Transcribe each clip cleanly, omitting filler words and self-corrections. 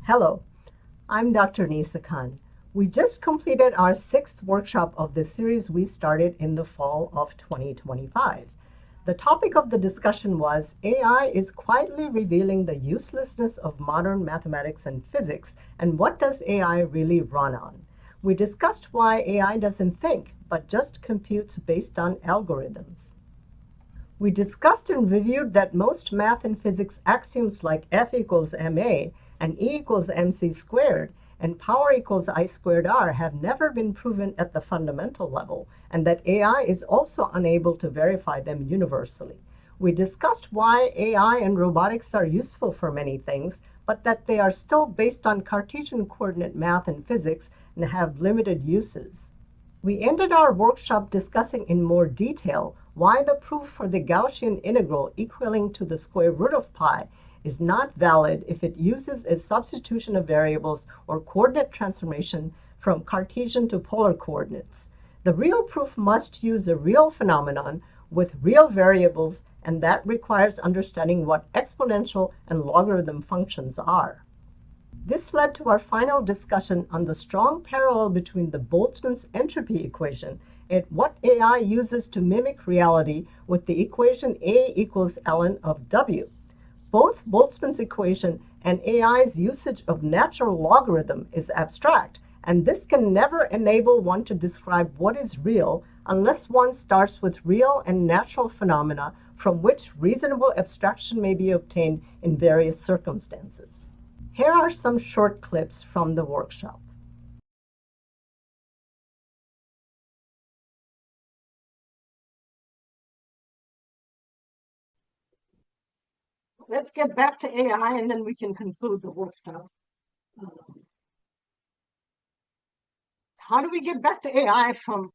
Hello, I'm Dr. Nisa Khan. We just completed our sixth workshop of the series we started in the fall of 2025. The topic of the discussion was AI is quietly revealing the uselessness of modern mathematics and physics, and what does AI really run on? We discussed why AI doesn't think, but just computes based on algorithms. We discussed and reviewed that most math and physics axioms like F equals ma and E equals mc squared and power equals I squared r have never been proven at the fundamental level, and that AI is also unable to verify them universally. We discussed why AI and robotics are useful for many things, but that they are still based on Cartesian coordinate math and physics and have limited uses. We ended our workshop discussing in more detail why the proof for the Gaussian integral equaling to the square root of pi is not valid if it uses a substitution of variables or coordinate transformation from Cartesian to polar coordinates. The real proof must use a real phenomenon with real variables, and that requires understanding what exponential and logarithm functions are. This led to our final discussion on the strong parallel between the Boltzmann's entropy equation and what AI uses to mimic reality with the equation A equals ln of W. Both Boltzmann's equation and AI's usage of natural logarithm is abstract, and this can never enable one to describe what is real unless one starts with real and natural phenomena from which reasonable abstraction may be obtained in various circumstances. Here are some short clips from the workshop. Let's get back to AI and then we can conclude the workshop. How do we get back to AI from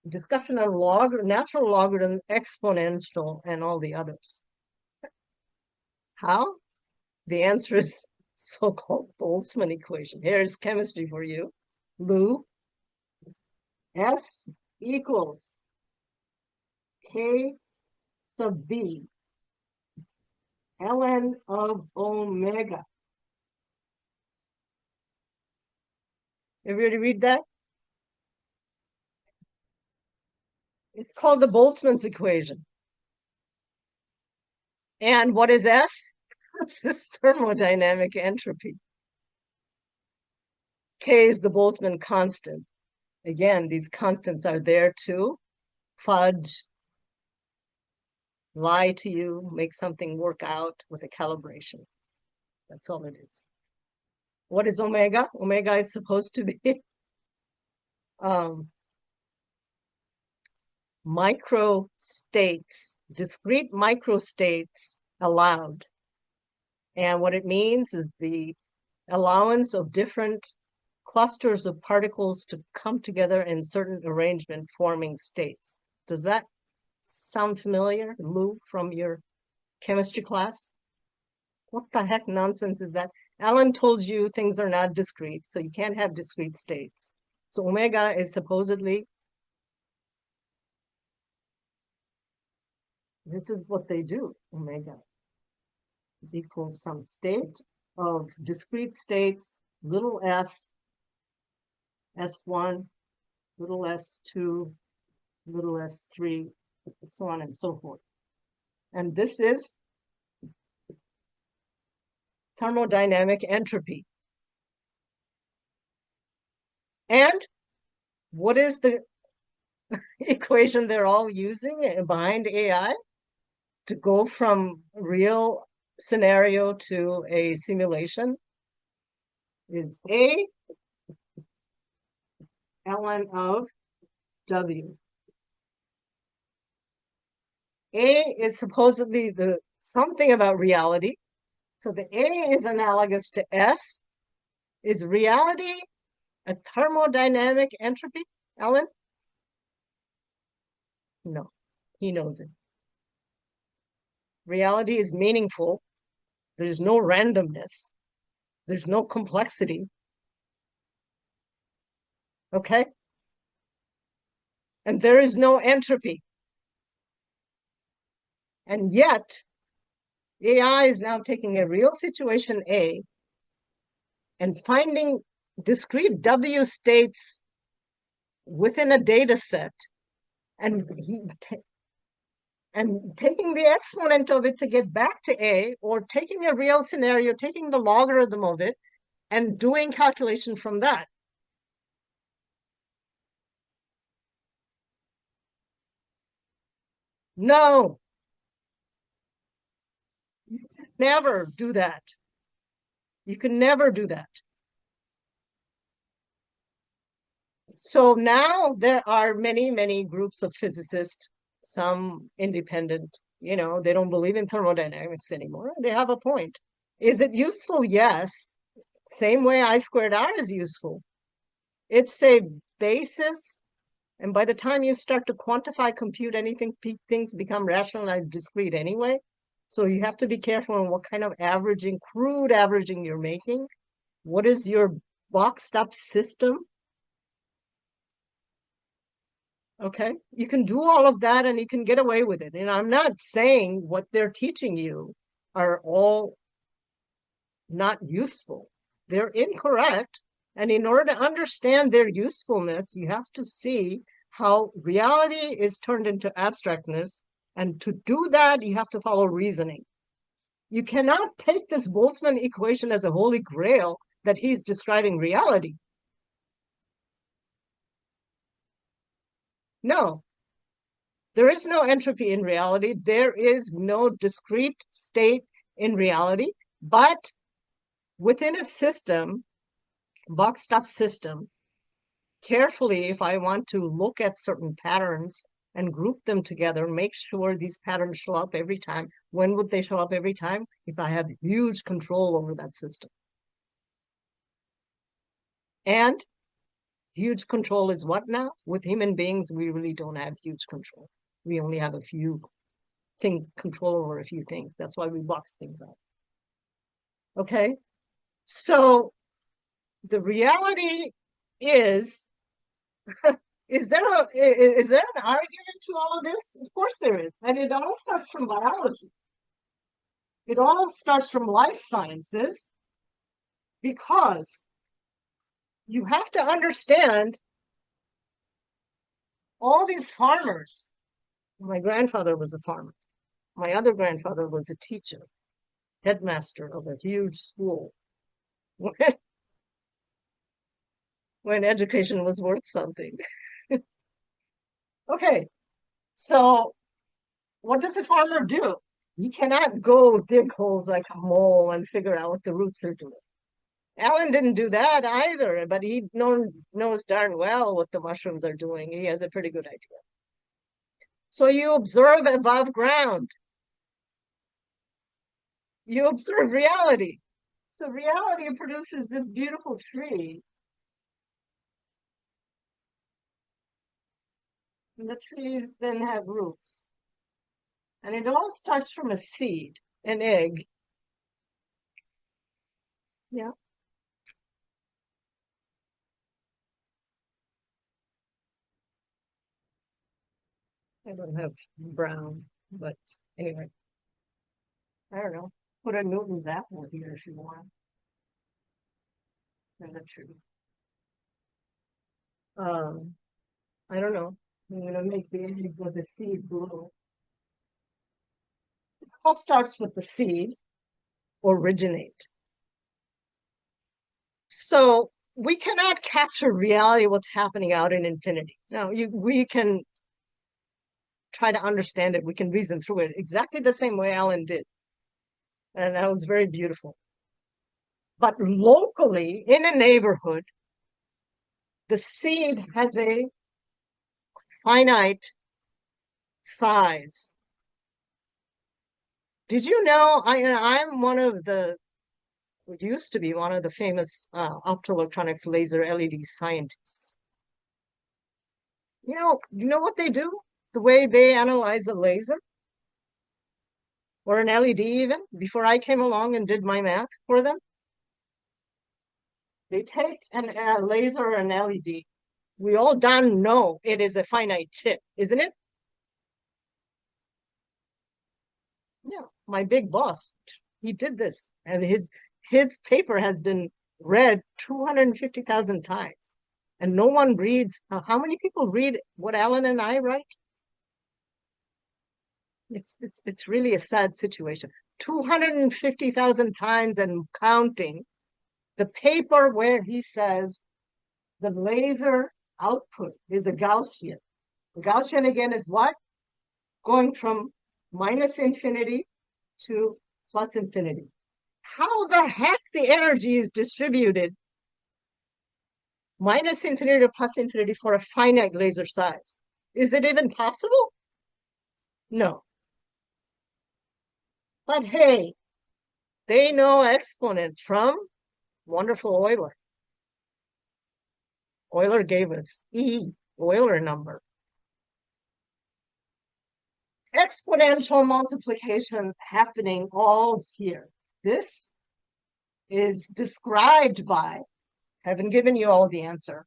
discussion on natural logarithm, exponential, and all the others? How? The answer is so-called Boltzmann equation. Here's chemistry for you. Lou, F equals K sub B ln of omega. Everybody read that? It's called the Boltzmann's equation. And what is S? It's this thermodynamic entropy. K is the Boltzmann constant. Again, these constants are there to fudge, lie to you, make something work out with a calibration. That's all it is. What is omega? Omega is supposed to be microstates, discrete microstates allowed. And what it means is the allowance of different clusters of particles to come together in certain arrangement forming states. Does that sound familiar, Lou, from your chemistry class? What the heck nonsense is that? Alan told you things are not discrete, so you can't have discrete states. So omega is supposedly, this is what they do, omega equals some state of discrete states, little s, s1, little s2, little s3, so on and so forth. And this is thermodynamic entropy. And what is the equation they're all using behind AI to go from real scenario to a simulation? Is A ln of W. A is supposedly the something about reality. So the A is analogous to S. Is reality a thermodynamic entropy, Alan? No, he knows it. Reality is meaningful. There's no randomness. There's no complexity. Okay? And there is no entropy. And yet, AI is now taking a real situation A and finding discrete W states within a data set and taking the exponent of it to get back to A, or taking a real scenario, taking the logarithm of it, and doing calculation from that. No, never do that. You can never do that. So now there are many, many groups of physicists, some independent, they don't believe in thermodynamics anymore. They have a point. Is it useful? Yes. Same way I squared R is useful. It's a basis. And by the time you start to quantify, compute anything, things become rationalized discrete anyway. So you have to be careful on what kind of averaging, crude averaging you're making. What is your boxed up system? Okay, you can do all of that and you can get away with it. And I'm not saying what they're teaching you are all not useful. They're incorrect. And in order to understand their usefulness, you have to see how reality is turned into abstractness. And to do that, you have to follow reasoning. You cannot take this Boltzmann equation as a holy grail that he's describing reality. No, there is no entropy in reality. There is no discrete state in reality. But within a system, boxed up system, carefully, if I want to look at certain patterns and group them together, make sure these patterns show up every time. When would they show up every time? If I have huge control over that system. And huge control is what now? With human beings, we really don't have huge control. We only have a few things, control over a few things. That's why we box things up. Okay? So the reality is, is there an argument to all of this? Of course there is. And it all starts from biology. It all starts from life sciences, because you have to understand all these farmers. My grandfather was a farmer. My other grandfather was a teacher, headmaster of a huge school when education was worth something. Okay, so what does a farmer do? He cannot go dig holes like a mole and figure out what the roots are doing. Alan didn't do that either, but he knows darn well what the mushrooms are doing. He has a pretty good idea. So you observe above ground. You observe reality. So reality produces this beautiful tree. And the trees then have roots. And it all starts from a seed, an egg. Yeah. I don't have brown, but anyway, I don't know. Put a Newton's apple here if you want. There's a tree. Um, I don't know. I'm gonna make the egg with the seed blue. It all starts with the seed, originate. So we cannot capture reality, what's happening out in infinity. Now, we can try to understand it. We can reason through it exactly the same way Alan did. And that was very beautiful. But locally, in a neighborhood, the seed has a finite size. Did you know I'm one of the, what used to be one of the famous optoelectronics laser LED scientists. You know what they do? The way they analyze a laser or an LED even, before I came along and did my math for them, they take a laser or an LED. We all darn know it is a finite chip, isn't it? Yeah. my big boss, he did this, and his paper has been read 250,000 times, and no one reads. How many people read what Alan and I write? It's really a sad situation. 250,000 times and counting. The paper where he says the laser output is a Gaussian. The Gaussian again is what? Going from minus infinity to plus infinity. How the heck the energy is distributed minus infinity to plus infinity for a finite laser size? Is it even possible? No. But hey, they know exponent from wonderful Euler. Euler gave us E, Euler number. Exponential multiplication happening all here. This is described by, I haven't given you all the answer.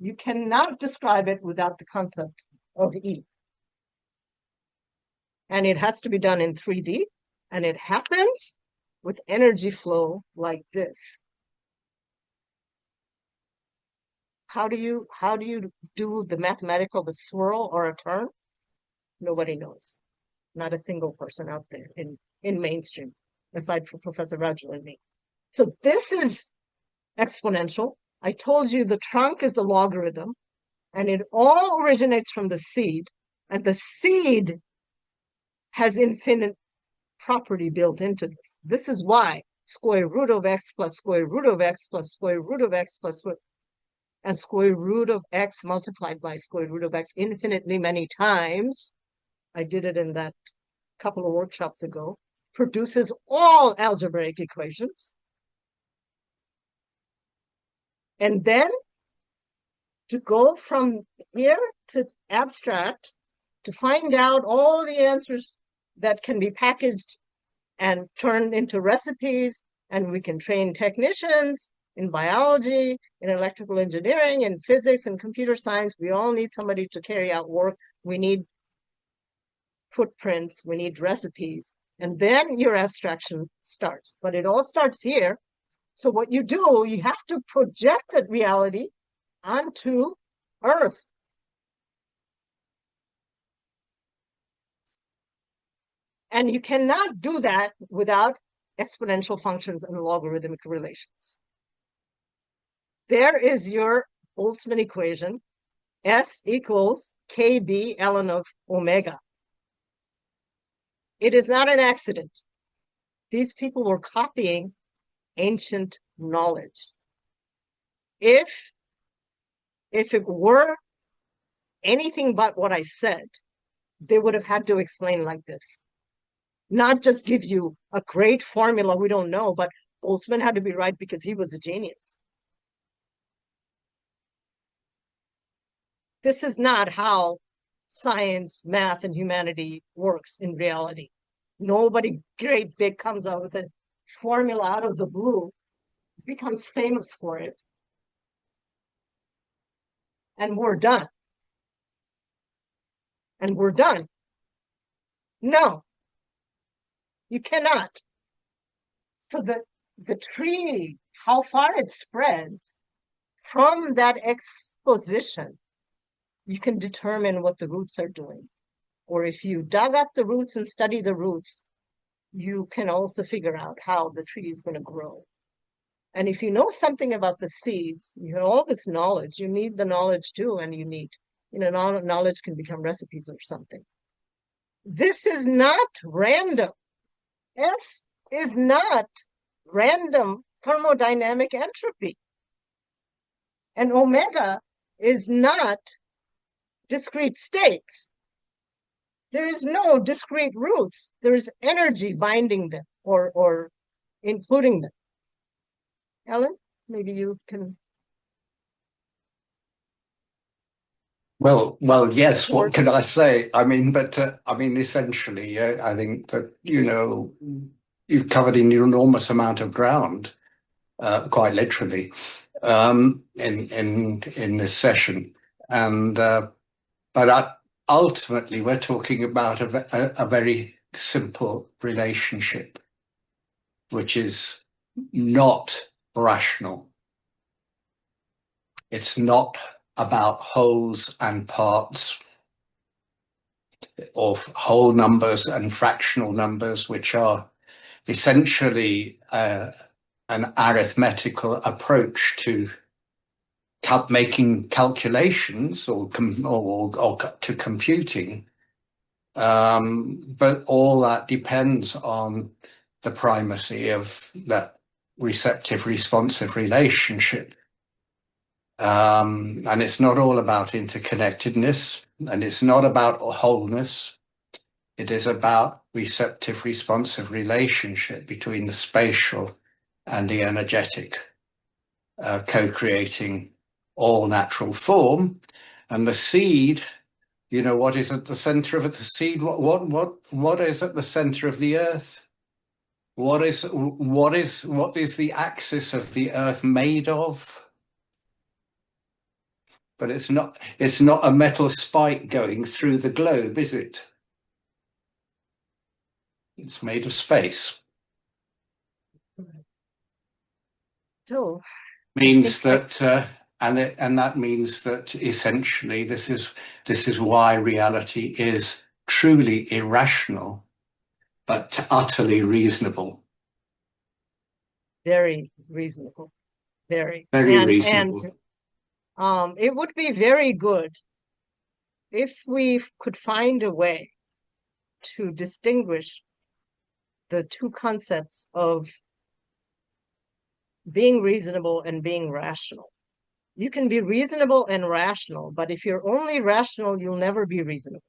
You cannot describe it without the concept of E. And it has to be done in 3D, and it happens with energy flow like this. How do you do the mathematical of a swirl or a turn? Nobody knows. Not a single person out there in mainstream, aside from Professor Raju and me. So this is exponential. I told you the trunk is the logarithm, and it all originates from the seed, and the seed has infinite property built into this. This is why square root of x plus square root of x plus square root of x plus and square root of x multiplied by square root of x infinitely many times, I did it in that couple of workshops ago, produces all algebraic equations. And then to go from here to abstract, to find out all the answers that can be packaged and turned into recipes, and we can train technicians in biology, in electrical engineering, in physics, and computer science. We all need somebody to carry out work. We need footprints, we need recipes, and then your abstraction starts. But it all starts here. So what you do, you have to project that reality onto Earth. And you cannot do that without exponential functions and logarithmic relations. There is your Boltzmann equation, S equals KB ln of omega. It is not an accident. These people were copying ancient knowledge. If it were anything but what I said, they would have had to explain like this. Not just give you a great formula we don't know, but Boltzmann had to be right because he was a genius. This is not how science, math, and humanity works in reality. Nobody great big comes out with a formula out of the blue, becomes famous for it, and we're done. And we're done. No, you cannot. So the tree, how far it spreads from that exposition, you can determine what the roots are doing. Or if you dug up the roots and study the roots, you can also figure out how the tree is going to grow. And if you know something about the seeds, you have all this knowledge, you need the knowledge too, and you need, knowledge can become recipes or something. This is not random. S is not random thermodynamic entropy. And omega is not discrete states. There is no discrete roots. There is energy binding them or including them. Ellen, maybe you can. Well, yes. What can I say? I mean, essentially, I think that you've covered an enormous amount of ground, quite literally, in this session, and but ultimately, we're talking about a very simple relationship, which is not rational. It's not about wholes and parts, or whole numbers and fractional numbers, which are essentially an arithmetical approach to making calculations or to computing. But all that depends on the primacy of that receptive-responsive relationship. And it's not all about interconnectedness, and it's not about wholeness. It is about receptive-responsive relationship between the spatial and the energetic, co-creating all natural form. And the seed, you know, what is at the center of the seed? What is at the center of the earth? What is the axis of the earth made of? But it's not a metal spike going through the globe, is it? It's made of space. So Means that and that means that essentially this is why reality is truly irrational, but utterly reasonable. very reasonable, very. Very reasonable. It would be very good if we could find a way to distinguish the two concepts of being reasonable and being rational. You can be reasonable and rational, but if you're only rational, you'll never be reasonable.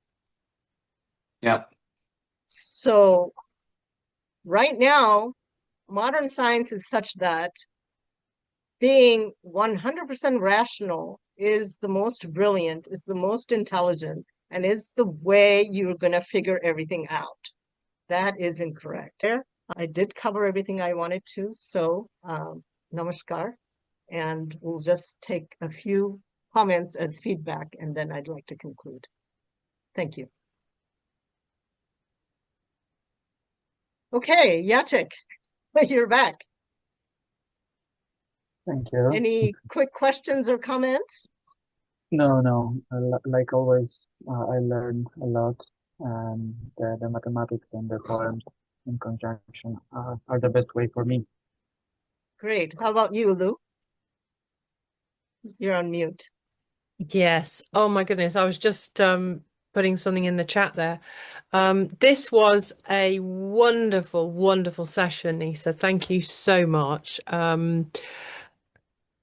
Yeah. So right now, modern science is such that being 100% rational is the most brilliant, is the most intelligent, and is the way you're going to figure everything out. That is incorrect. I did cover everything I wanted to, so namaskar, and we'll just take a few comments as feedback, and then I'd like to conclude. Thank you. Okay, Jacek, you're back. Thank you. Any quick questions or comments? No. Like always, I learned a lot. The mathematics and the poems in conjunction are the best way for me. Great. How about you, Lou? You're on mute. Yes. Oh my goodness. I was just putting something in the chat there. This was a wonderful, wonderful session, Nisa. Thank you so much.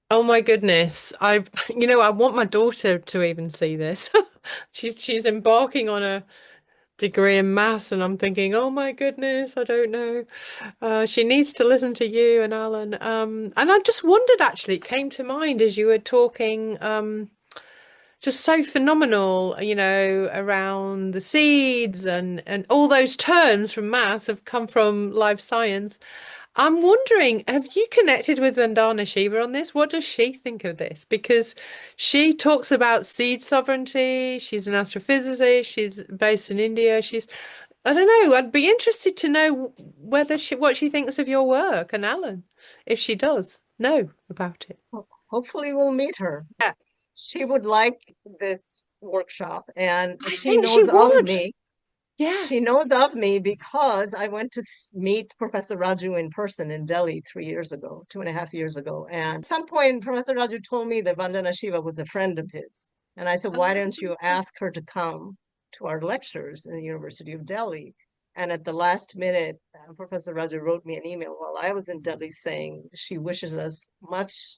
Oh my goodness. I want my daughter to even see this. She's embarking on a degree in maths, and I'm thinking, oh my goodness, I don't know. She needs to listen to you and Alan. And I just wondered, actually, it came to mind as you were talking, just so phenomenal, around the seeds and all those terms from maths have come from life science. I'm wondering, have you connected with Vandana Shiva on this? What does she think of this? Because she talks about seed sovereignty. She's an astrophysicist. She's based in India. I don't know. I'd be interested to know what she thinks of your work, and Alan, if she does know about it. Hopefully we'll meet her. Yeah. She would like this workshop, and I she think she knows of would. me. Yeah. She knows of me because I went to meet Professor Raju in person in Delhi 3 years ago, 2.5 years ago. And at some point, Professor Raju told me that Vandana Shiva was a friend of his. And I said, why don't you ask her to come to our lectures in the University of Delhi? And at the last minute, Professor Raju wrote me an email while I was in Delhi saying she wishes us much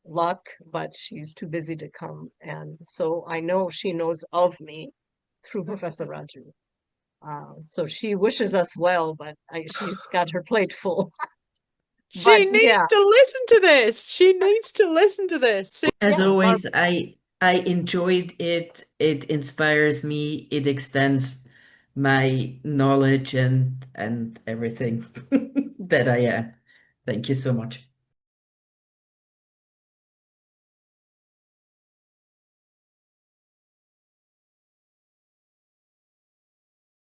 luck, but she's too busy to come. And so I know she knows of me through Professor Raju. So she wishes us well, but she's got her plate full. She needs to listen to this. She needs to listen to this. As always, I enjoyed it. It inspires me. It extends my knowledge and everything that I am. Thank you so much.